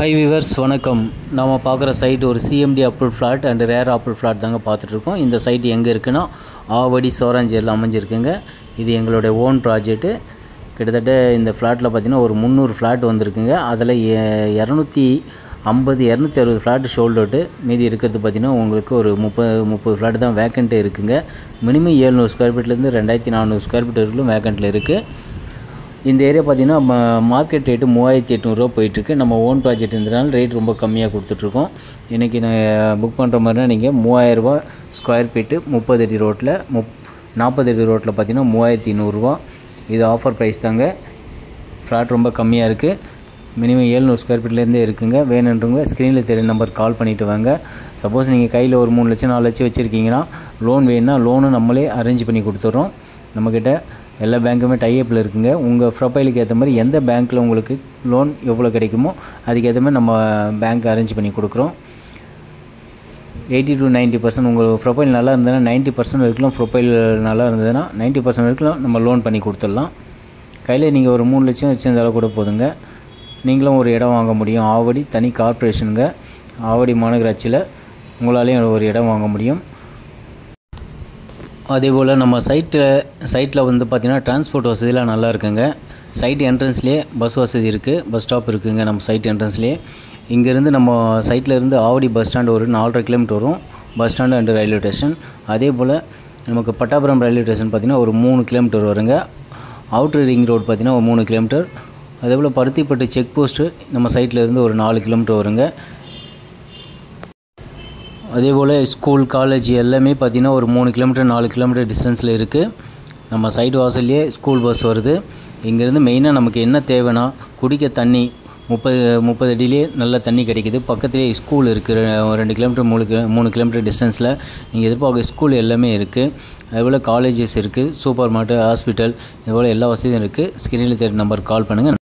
High viewers வணக்கம். நம்ம பார்க்குற சைட் ஒரு CMD approve flat and rare approve flat தாங்க பார்த்துட்ருக்கோம். இந்த சைட் எங்கே இருக்குன்னா ஆவடி சோராஞ்சேரியில் அமைஞ்சிருக்குங்க. இது எங்களுடைய ஓன் ப்ராஜெக்ட்டு. கிட்டத்தட்ட இந்த ஃப்ளாட்டில் பார்த்திங்கன்னா ஒரு 300 ஃப்ளாட் வந்திருக்குங்க. அதில் 260 ஃப்ளாட் ஷோல்ட் அவுட்டு. மீதி இருக்கிறது பார்த்திங்கன்னா உங்களுக்கு ஒரு 30 ஃப்ளாட் தான் வேக்கண்ட்டே இருக்குங்க. மினிமம் 700 ஸ்கொயர் ஃபீட்லேருந்து 2400 ஸ்கொயர் ஃபீட் வரைக்கும் வேக்கண்ட்டில் இருக்குது. இந்த ஏரியா பார்த்திங்கன்னா மார்க்கெட் ரேட்டு 3800 ரூபா போயிட்டுருக்கு. நம்ம ஓன் ப்ராஜெக்ட் இருந்ததுனால ரேட் ரொம்ப கம்மியாக கொடுத்துட்ருக்கோம். இன்றைக்கி நான் புக் பண்ணுற மாதிரினா நீங்கள் 3000 ரூபா ஸ்கொயர் ஃபீட்டு 30 அடி ரோட்டில் 40 அடி ரோட்டில் பார்த்திங்கன்னா 3200 ரூபா. இது ஆஃபர் ப்ரைஸ் தாங்க. ஃப்ளாட் ரொம்ப கம்மியாக இருக்குது. மினிமம் 700 ஸ்கொயர் ஃபீட்லேருந்தே இருக்குங்க. வேணுன்றவங்க ஸ்க்ரீனில் தெரிய நம்பர் கால் பண்ணிவிட்டு வாங்க. சப்போஸ் நீங்கள் கையில் ஒரு 3 லட்சம் 4 லட்சம் வச்சுருக்கீங்கன்னா லோன் வேணுன்னா லோனும் நம்மளே அரேஞ்ச் பண்ணி கொடுத்துட்றோம். நம்மக்கிட்ட எல்லா பேங்க்குமே டைஅப்பில் இருக்குங்க. உங்கள் ப்ரொஃபைலுக்கு ஏற்ற மாதிரி எந்த பேங்க்கில் உங்களுக்கு லோன் எவ்வளோ கிடைக்குமோ அதுக்கேற்ற மாதிரி நம்ம பேங்க் அரேஞ்ச் பண்ணி கொடுக்குறோம். 80 to 90% உங்கள் ப்ரொஃபைல் நல்லா இருந்ததுன்னா 90% வரைக்கும் ப்ரொஃபைல் நல்லா இருந்ததுன்னா 90% வரைக்கும் நம்ம லோன் பண்ணி கொடுத்துடலாம். கையில் நீங்கள் ஒரு 3 லட்சம் வச்சுருந்தாலும் கூட போதுங்க. நீங்களும் ஒரு இடம் வாங்க முடியும். ஆவடி தனி கார்ப்பரேஷனுங்க. ஆவடி மாநகராட்சியில் உங்களாலேயும் ஒரு இடம் வாங்க முடியும். அதேபோல் நம்ம சைட்டில் வந்து பார்த்திங்கன்னா டிரான்ஸ்போர்ட் வசதியெலாம் நல்லா இருக்குங்க. சைட் என்ட்ரன்ஸ்லேயே பஸ் வசதி இருக்குது. பஸ் ஸ்டாப் இருக்குதுங்க நம்ம சைட் என்ட்ரன்ஸ்லேயே. இங்கேருந்து நம்ம சைட்டில் இருந்து ஆவடி பஸ் ஸ்டாண்டு ஒரு 4.5 கிலோமீட்டர் வரும். Bus stand and railway station. அதே போல் நமக்கு பட்டாபுரம் ரயில்வே ஸ்டேஷன் பார்த்திங்கன்னா ஒரு 3 கிலோமீட்டர் வருங்க. அவுட்ரு ரிங் ரோடு பார்த்திங்கன்னா ஒரு 3 கிலோமீட்டர். அதேபோல் பருத்திப்பட்டு செக் போஸ்ட்டு நம்ம சைட்டில் இருந்து ஒரு 4 கிலோமீட்டர் வருங்க. அதேபோல் ஸ்கூல் காலேஜ் எல்லாமே பார்த்திங்கன்னா ஒரு 3 கிலோமீட்டர் 4 கிலோமீட்டர் டிஸ்டன்ஸில் இருக்குது. நம்ம சைட் வாசல்லையே ஸ்கூல் பஸ் வருது. இங்கேருந்து மெயினாக நமக்கு என்ன தேவைன்னா குடிக்க தண்ணி 30 அடியிலே நல்ல தண்ணி கிடைக்கிது. பக்கத்துலேயே ஸ்கூல் இருக்குது. 2 கிலோமீட்டர் 3 கிலோமீட்டர் டிஸ்டன்ஸில் நீங்கள் எதிர்பார்க்க ஸ்கூல் எல்லாமே இருக்குது. அதேபோல் காலேஜஸ் இருக்குது. சூப்பர் மார்க்கெட், ஹாஸ்பிட்டல், இதுபோல் எல்லா வசதியும் இருக்குது. ஸ்க்ரீனில் தெரியும் நம்பர் கால் பண்ணுங்கள்.